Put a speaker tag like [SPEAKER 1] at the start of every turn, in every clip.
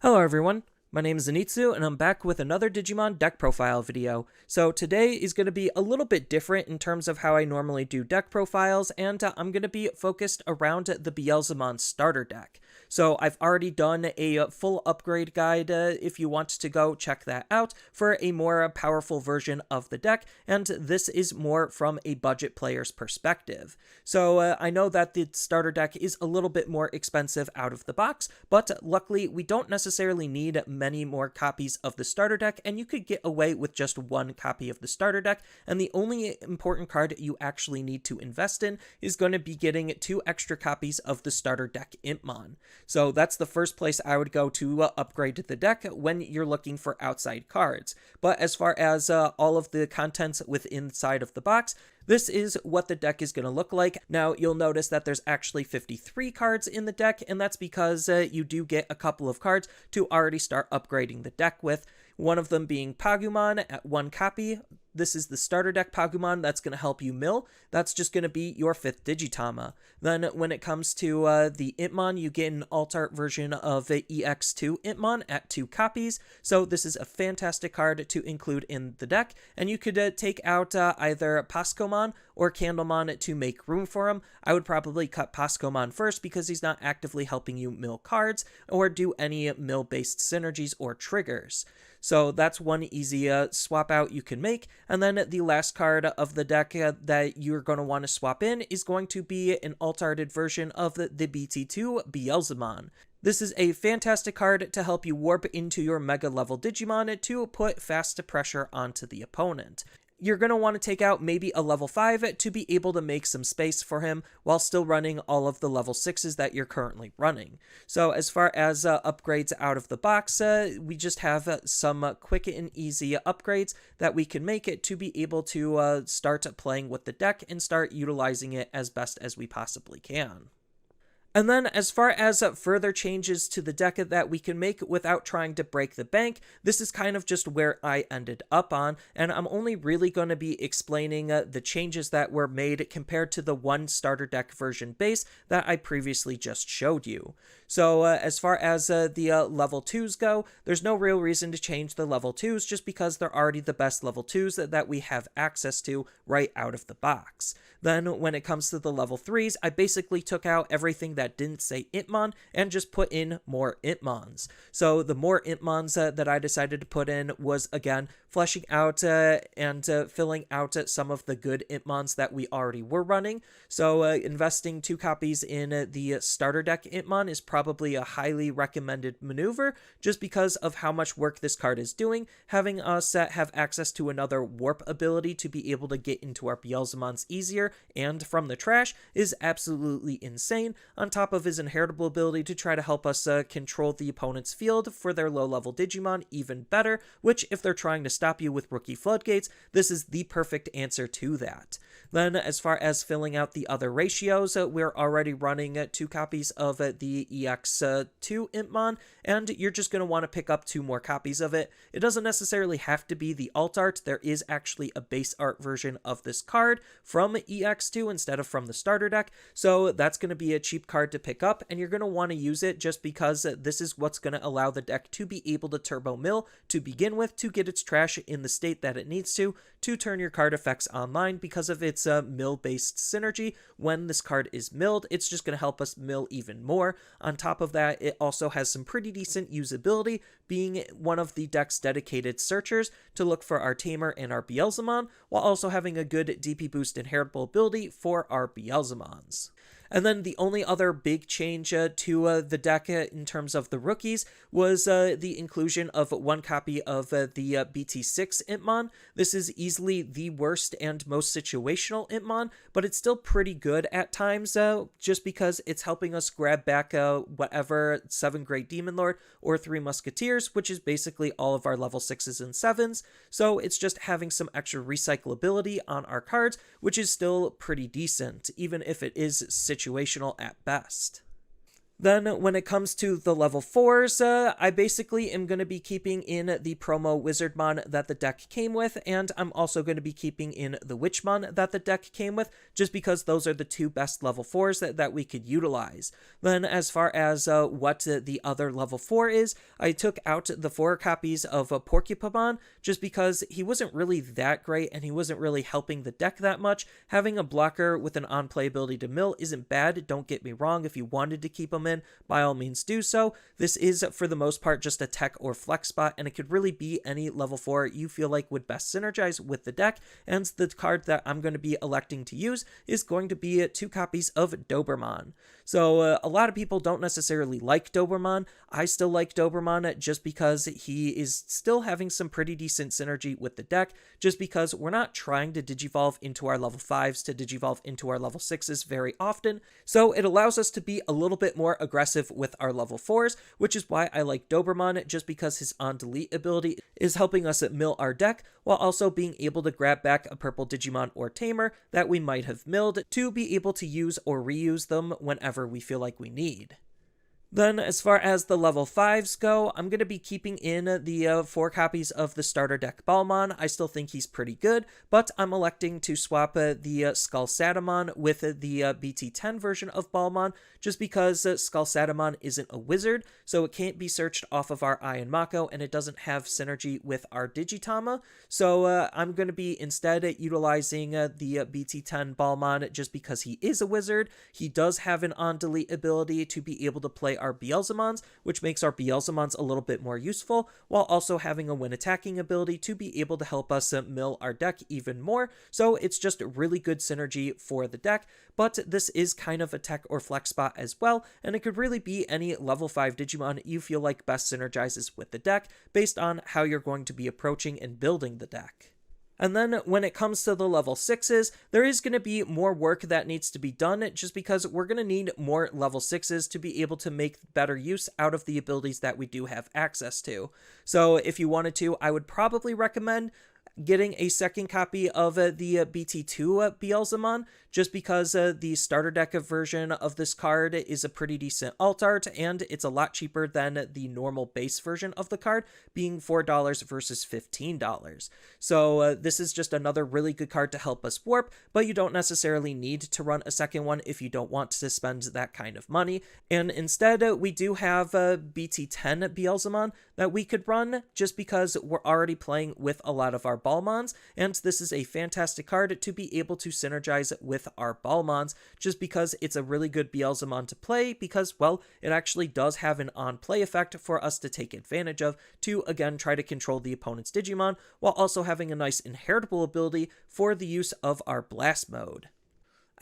[SPEAKER 1] Hello everyone, my name is Zenitsu and I'm back with another Digimon deck profile video. So today is going to be a little bit different in terms of how I normally do deck profiles, and I'm going to be focused around the Beelzemon starter deck. So I've already done a full upgrade guide if you want to go check that out for a more powerful version of the deck, and this is more from a budget player's perspective. So I know that the starter deck is a little bit more expensive out of the box, but luckily we don't necessarily need many more copies of the starter deck, and you could get away with just one copy of the starter deck, and the only important card you actually need to invest in is going to be getting 2 extra copies of the starter deck Impmon. So that's the first place I would go to upgrade the deck when you're looking for outside cards. But as far as all of the contents within inside of the box, this is what the deck is going to look like. Now, you'll notice that there's actually 53 cards in the deck, and that's because you do get a couple of cards to already start upgrading the deck with. One of them being Pagumon at 1 copy. This is the starter deck Pagumon that's going to help you mill. That's just going to be your 5th Digitama. Then when it comes to the Impmon, you get an alt-art version of EX2 Impmon at 2 copies. So this is a fantastic card to include in the deck, and you could take out either Pascomon or Candlemon to make room for him. I would probably cut Pascomon first because he's not actively helping you mill cards or do any mill-based synergies or triggers. So that's one easy swap out you can make. And then the last card of the deck that you're going to want to swap in is going to be an alt-arted version of the BT2 Beelzemon. This is a fantastic card to help you warp into your Mega level Digimon to put fast pressure onto the opponent. You're going to want to take out maybe a level 5 to be able to make some space for him while still running all of the level 6s that you're currently running. So as far as upgrades out of the box, we just have some quick and easy upgrades that we can make it to be able to start playing with the deck and start utilizing it as best as we possibly can. And then as far as further changes to the deck that we can make without trying to break the bank, this is kind of just where I ended up on, and I'm only really going to be explaining the changes that were made compared to the one starter deck version base that I previously just showed you. So as far as the level 2s go, there's no real reason to change the level 2s just because they're already the best level 2s that we have access to right out of the box. Then when it comes to the level 3s, I basically took out everything that didn't say Impmon and just put in more Impmons. So the more Impmons that I decided to put in was, again, fleshing out and filling out some of the good Impmons that we already were running. So investing 2 copies in the starter deck Impmon is probably a highly recommended maneuver just because of how much work this card is doing. Having us have access to another warp ability to be able to get into our Beelzemons easier and from the trash is absolutely insane, on top of his inheritable ability to try to help us control the opponent's field for their low-level Digimon even better, which if they're trying to stop you with Rookie Floodgates, this is the perfect answer to that. Then as far as filling out the other ratios, we're already running 2 copies of the EX2 Impmon, and you're just going to want to pick up 2 more copies of it. It doesn't necessarily have to be the alt art. There is actually a base art version of this card from EX2 instead of from the starter deck, so that's going to be a cheap card to pick up, and you're going to want to use it just because this is what's going to allow the deck to be able to turbo mill to begin with to get its trash in the state that it needs to turn your card effects online because of its mill-based synergy. When this card is milled, it's just going to help us mill even more. On top of that, it also has some pretty decent usability, being one of the deck's dedicated searchers to look for our Tamer and our Beelzemon, while also having a good DP boost inheritable ability for our Beelzemons. And then the only other big change to the deck in terms of the rookies was the inclusion of 1 copy of the BT6 Impmon. This is easily the worst and most situational Impmon, but it's still pretty good at times just because it's helping us grab back whatever 7 Great Demon Lord or 3 Musketeers, which is basically all of our level 6s and 7s. So it's just having some extra recyclability on our cards, which is still pretty decent, even if it is situational at best. Then when it comes to the level 4s, I basically am going to be keeping in the promo Wizardmon that the deck came with, and I'm also going to be keeping in the Witchmon that the deck came with, just because those are the two best level 4s that we could utilize. Then as far as what the other level 4 is, I took out the 4 copies of Porcupamon, just because he wasn't really that great, and he wasn't really helping the deck that much. Having a blocker with an on-play ability to mill isn't bad, don't get me wrong. If you wanted to keep him in, by all means do so. This is for the most part just a tech or flex spot, and it could really be any level 4 you feel like would best synergize with the deck. And the card that I'm going to be electing to use is going to be 2 copies of Dobermon. So a lot of people don't necessarily like Dobermon. I still like Dobermon just because he is still having some pretty decent synergy with the deck, just because we're not trying to digivolve into our level 5s to digivolve into our level 6s very often. So it allows us to be a little bit more aggressive with our level 4s, which is why I like Dobermon, just because his on-delete ability is helping us mill our deck, while also being able to grab back a purple Digimon or Tamer that we might have milled to be able to use or reuse them whenever we feel like we need. Then, as far as the level 5s go, I'm going to be keeping in the 4 copies of the starter deck Baalmon. I still think he's pretty good, but I'm electing to swap the Skull Satamon with the BT10 version of Baalmon, just because Skull Satamon isn't a wizard, so it can't be searched off of our Ai Mako, and it doesn't have synergy with our Digitama. So I'm going to be instead utilizing the BT10 Baalmon, just because he is a wizard. He does have an on-delete ability to be able to play our Beelzemons, which makes our Beelzemons a little bit more useful, while also having a win attacking ability to be able to help us mill our deck even more. So it's just really good synergy for the deck, but this is kind of a tech or flex spot as well, and it could really be any level 5 Digimon you feel like best synergizes with the deck based on how you're going to be approaching and building the deck. And then when it comes to the level 6s, there is going to be more work that needs to be done, just because we're going to need more level 6s to be able to make better use out of the abilities that we do have access to. So if you wanted to, I would probably recommend getting a second copy of the BT2 Beelzemon, just because the starter deck version of this card is a pretty decent alt art, and it's a lot cheaper than the normal base version of the card, being $4 versus $15. So this is just another really good card to help us warp, but you don't necessarily need to run a second one if you don't want to spend that kind of money. And instead, we do have BT10 Beelzemon that we could run, just because we're already playing with a lot of our Baalmons, and this is a fantastic card to be able to synergize with our Baalmons, just because it's a really good Beelzemon to play, because, well, it actually does have an on-play effect for us to take advantage of to, again, try to control the opponent's Digimon, while also having a nice inheritable ability for the use of our Blast mode.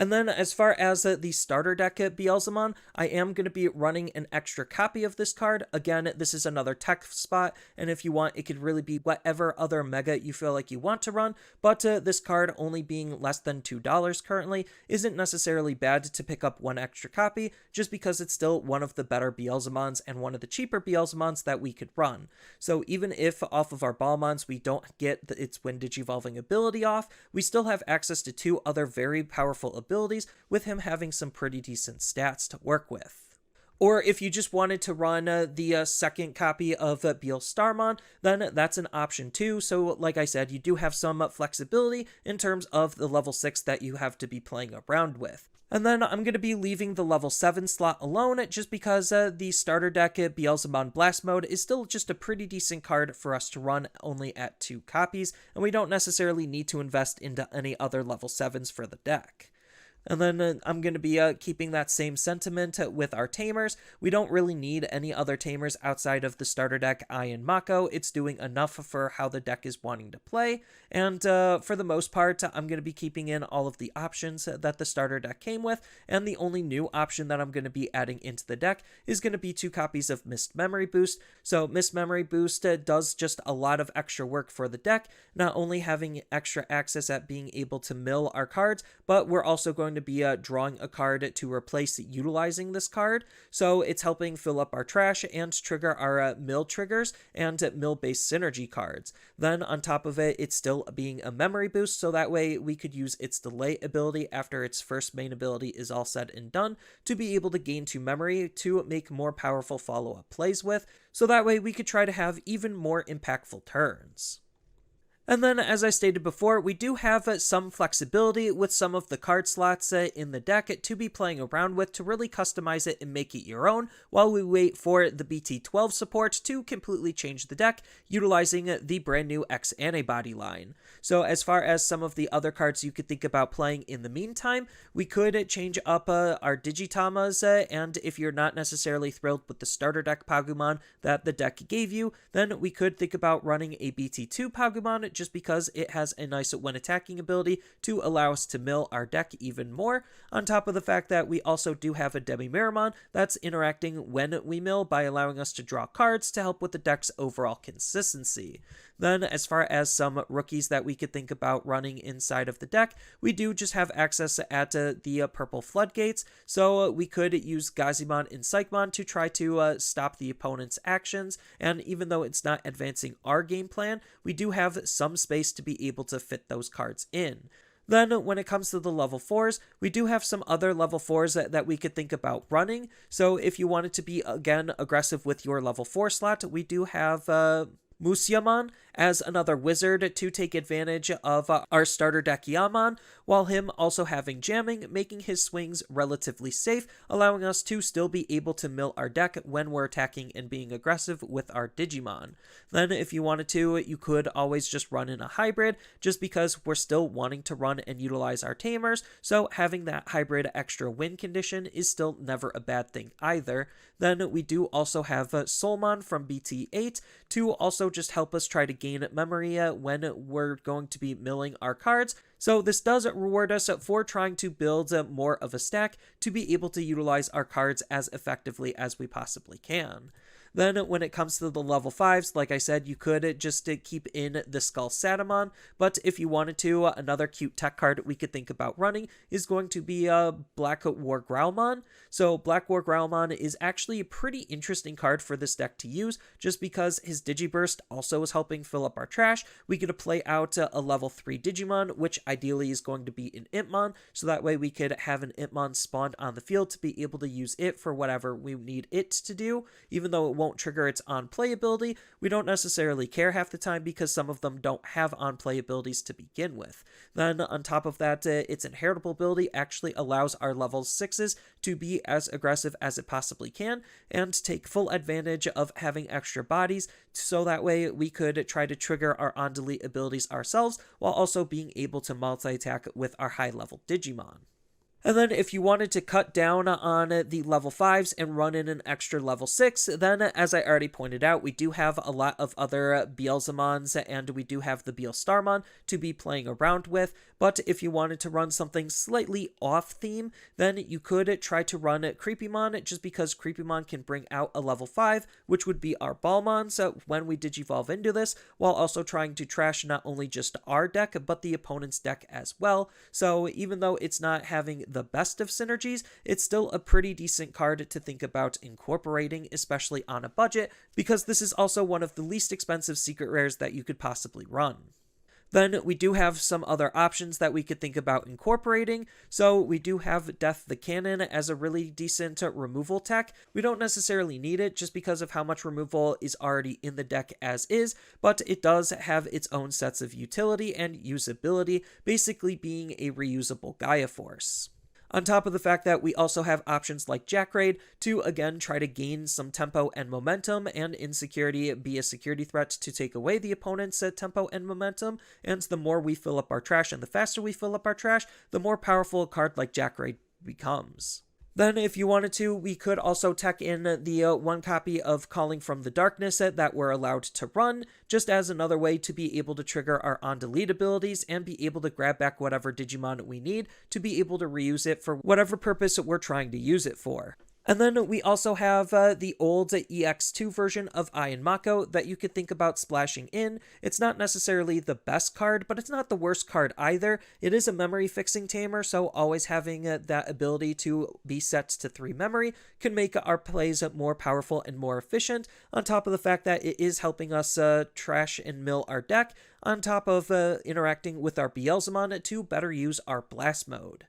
[SPEAKER 1] And then as far as the starter deck Beelzemon, I am going to be running an extra copy of this card. Again, this is another tech spot, and if you want, it could really be whatever other mega you feel like you want to run, but this card only being less than $2 currently isn't necessarily bad to pick up one extra copy, just because it's still one of the better Beelzemons and one of the cheaper Beelzemons that we could run. So even if off of our Baalmons we don't get its Wind Digivolving ability off, we still have access to 2 other very powerful abilities, with him having some pretty decent stats to work with. Or if you just wanted to run the second copy of BeelStarmon, then that's an option too. So like I said, you do have some flexibility in terms of the level 6 that you have to be playing around with. And then I'm going to be leaving the level 7 slot alone, just because the starter deck Beelzemon Blast Mode is still just a pretty decent card for us to run only at 2 copies, and we don't necessarily need to invest into any other level 7s for the deck. And then I'm going to be keeping that same sentiment with our Tamers. We don't really need any other Tamers outside of the starter deck Ai Mako. It's doing enough for how the deck is wanting to play. And for the most part, I'm going to be keeping in all of the options that the starter deck came with. And the only new option that I'm going to be adding into the deck is going to be 2 copies of Mist Memory Boost. So Mist Memory Boost does just a lot of extra work for the deck, not only having extra access at being able to mill our cards, but we're also going to to be drawing a card to replace utilizing this card. So it's helping fill up our trash and trigger our mill triggers and mill-based synergy cards. Then on top of it, it's still being a memory boost, so that way we could use its delay ability after its first main ability is all said and done to be able to gain 2 memory to make more powerful follow-up plays with, so that way we could try to have even more impactful turns. And then, as I stated before, we do have some flexibility with some of the card slots in the deck to be playing around with to really customize it and make it your own, while we wait for the BT12 support to completely change the deck, utilizing the brand new X Antibody line. So as far as some of the other cards you could think about playing in the meantime, we could change up our Digitamas, and if you're not necessarily thrilled with the starter deck Pagumon that the deck gave you, then we could think about running a BT2 Pagumon, just because it has a nice when attacking ability to allow us to mill our deck even more, on top of the fact that we also do have a Demi-Miramon that's interacting when we mill by allowing us to draw cards to help with the deck's overall consistency. Then, as far as some rookies that we could think about running inside of the deck, we do just have access at the purple floodgates, so we could use Gazimon and Psychmon to try to stop the opponent's actions, and even though it's not advancing our game plan, we do have some space to be able to fit those cards in. Then, when it comes to the level 4s, we do have some other level 4s that we could think about running. So if you wanted to be, again, aggressive with your level 4 slot, we do have Musyamon as another wizard to take advantage of our starter deck Yaamon, while him also having jamming, making his swings relatively safe, allowing us to still be able to mill our deck when we're attacking and being aggressive with our Digimon. Then if you wanted to, you could always just run in a hybrid, just because we're still wanting to run and utilize our tamers, so having that hybrid extra win condition is still never a bad thing either. Then we do also have Soulmon from BT8 to also just help us try to gain memory when we're going to be milling our cards. So this does reward us for trying to build more of a stack to be able to utilize our cards as effectively as we possibly can. Then when it comes to the level 5s, like I said, you could just keep in the Skull Satamon, but if you wanted to, another cute tech card we could think about running is going to be Black War Growlmon. So Black War Growlmon is actually a pretty interesting card for this deck to use, just because his Digiburst also is helping fill up our trash. We get to play out a level 3 Digimon, which ideally is going to be an Impmon, so that way we could have an Impmon spawned on the field to be able to use it for whatever we need it to do. Even though it won't trigger its on-play ability, we don't necessarily care half the time because some of them don't have on-play abilities to begin with. Then on top of that, its inheritable ability actually allows our level 6s to be as aggressive as it possibly can and take full advantage of having extra bodies, so that way we could try to trigger our on-delete abilities ourselves while also being able to multi-attack with our high-level Digimon. And then if you wanted to cut down on the level 5s and run in an extra level 6, then as I already pointed out, we do have a lot of other Beelzemons and we do have the BeelStarmon to be playing around with. But if you wanted to run something slightly off theme, then you could try to run Creepymon, just because Creepymon can bring out a level 5, which would be our Baalmon, so when we Digivolve into this, while also trying to trash not only just our deck, but the opponent's deck as well. So even though it's not having the best of synergies, it's still a pretty decent card to think about incorporating, especially on a budget, because this is also one of the least expensive secret rares that you could possibly run. Then we do have some other options that we could think about incorporating. So we do have Death the Cannon as a really decent removal tech. We don't necessarily need it just because of how much removal is already in the deck as is, but it does have its own sets of utility and usability, basically being a reusable Gaia Force. On top of the fact that we also have options like Jackraid to again try to gain some tempo and momentum, and Insecurity be a security threat to take away the opponent's tempo and momentum, and the more we fill up our trash and the faster we fill up our trash, the more powerful a card like Jackraid becomes. Then, if you wanted to, we could also tech in the one copy of Calling from the Darkness that we're allowed to run, just as another way to be able to trigger our on-delete abilities and be able to grab back whatever Digimon we need to be able to reuse it for whatever purpose we're trying to use it for. And then we also have the old EX2 version of Ai Mako that you could think about splashing in. It's not necessarily the best card, but it's not the worst card either. It is a memory fixing tamer, so always having that ability to be set to 3 memory can make our plays more powerful and more efficient, on top of the fact that it is helping us trash and mill our deck, on top of interacting with our Beelzemon to better use our blast mode.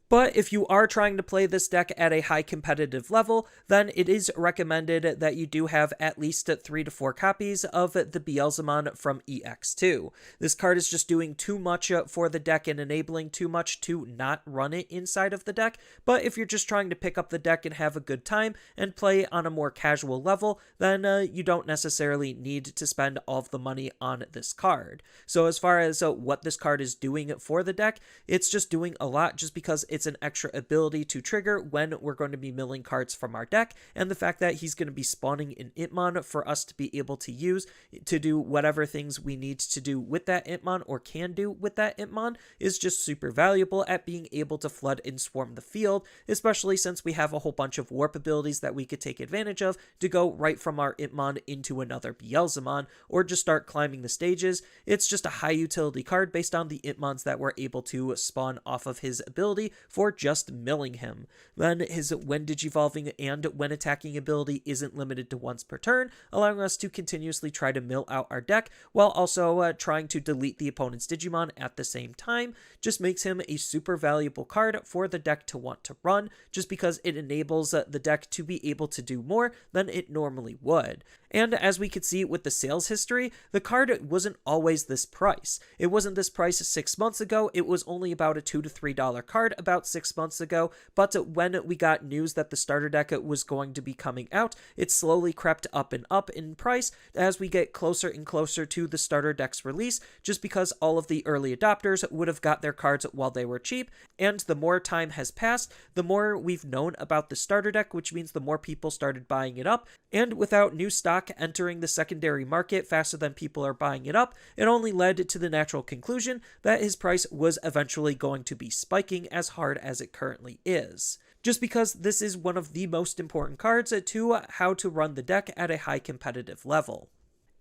[SPEAKER 1] But if you are trying to play this deck at a high competitive level, then it is recommended that you do have at least 3 to 4 copies of the Beelzemon from EX2. This card is just doing too much for the deck and enabling too much to not run it inside of the deck, but if you're just trying to pick up the deck and have a good time and play on a more casual level, then you don't necessarily need to spend all of the money on this card. So as far as what this card is doing for the deck, it's just doing a lot just because it's an extra ability to trigger when we're going to be milling cards from our deck, and the fact that he's going to be spawning an Impmon for us to be able to use to do whatever things we need to do with that Impmon or can do with that Impmon is just super valuable at being able to flood and swarm the field, especially since we have a whole bunch of warp abilities that we could take advantage of to go right from our Impmon into another Beelzemon or just start climbing the stages. It's just a high utility card based on the Impmons that we're able to spawn off of his ability for just milling him. Then his when digivolving and when attacking ability isn't limited to once per turn, allowing us to continuously try to mill out our deck while also trying to delete the opponent's Digimon at the same time. Just makes him a super valuable card for the deck to want to run, just because it enables the deck to be able to do more than it normally would. And as we could see with the sales history, the card wasn't always this price. It wasn't this price 6 months ago, it was only about a $2 to $3 card about 6 months ago, but when we got news that the starter deck was going to be coming out, it slowly crept up in price as we get closer and closer to the starter deck's release, just because all of the early adopters would have got their cards while they were cheap, and the more time has passed, the more we've known about the starter deck, which means the more people started buying it up, and without new stock entering the secondary market faster than people are buying it up, it only led to the natural conclusion that his price was eventually going to be spiking as hard as it currently is. Just because this is one of the most important cards to how to run the deck at a high competitive level.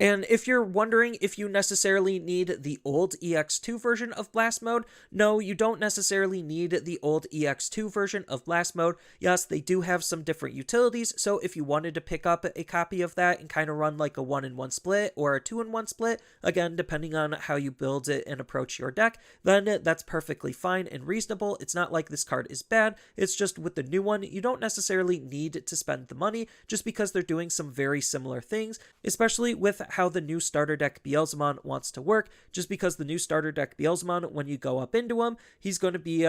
[SPEAKER 1] And if you're wondering if you necessarily need the old EX2 version of Blast Mode, no, you don't necessarily need the old EX2 version of Blast Mode. Yes, they do have some different utilities, so if you wanted to pick up a copy of that and kind of run like a 1-in-1 split or a 2-in-1 split, again, depending on how you build it and approach your deck, then that's perfectly fine and reasonable. It's not like this card is bad, it's just with the new one, you don't necessarily need to spend the money just because they're doing some very similar things, especially with how the new starter deck Beelzemon wants to work, just because the new starter deck Beelzemon, when you go up into him, he's going to be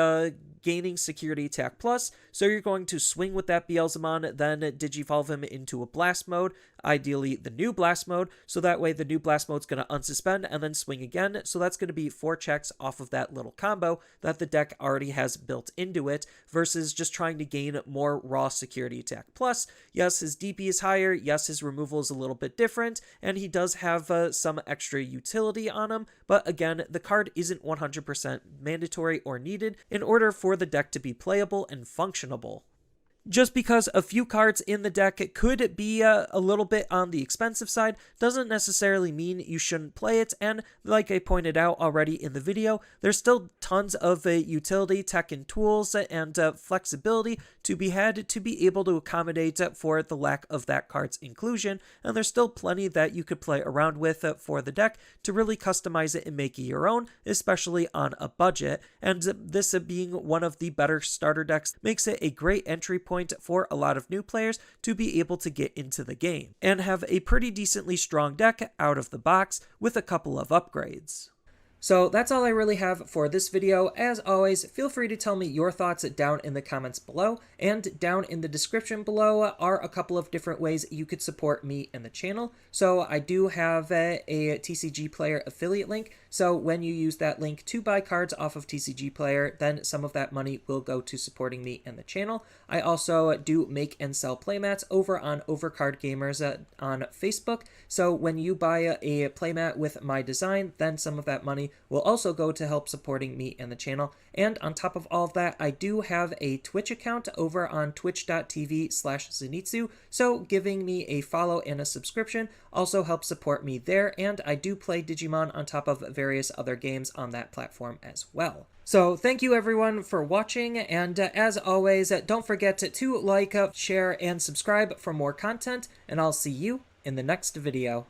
[SPEAKER 1] gaining security attack plus, so you're going to swing with that Beelzemon, then digivolve him into a blast mode, ideally the new blast mode, so that way the new blast mode's going to unsuspend and then swing again, so that's going to be 4 checks off of that little combo that the deck already has built into it, versus just trying to gain more raw security attack plus. Yes, his DP is higher, yes, his removal is a little bit different, and he does have some extra utility on him, but again, the card isn't 100% mandatory or needed in order for the deck to be playable and functionable. Just because a few cards in the deck could be a little bit on the expensive side doesn't necessarily mean you shouldn't play it, and like I pointed out already in the video, there's still tons of utility, tech, and tools and flexibility to be had to be able to accommodate for the lack of that card's inclusion, and there's still plenty that you could play around with for the deck to really customize it and make it your own, especially on a budget, and this being one of the better starter decks makes it a great entry point for a lot of new players to be able to get into the game and have a pretty decently strong deck out of the box with a couple of upgrades. So that's all I really have for this video. As always, feel free to tell me your thoughts down in the comments below, and down in the description below are a couple of different ways you could support me and the channel. So I do have a TCG Player affiliate link, so when you use that link to buy cards off of TCG Player, then some of that money will go to supporting me and the channel. I also do make and sell playmats over on Overcard Gamers on Facebook, so when you buy a playmat with my design, then some of that money will also go to help supporting me and the channel. And on top of all of that, I do have a Twitch account over on twitch.tv/Zenitsu, so giving me a follow and a subscription also helps support me there, and I do play Digimon on top of various other games on that platform as well. So thank you everyone for watching, and as always, don't forget to like, share, and subscribe for more content, and I'll see you in the next video.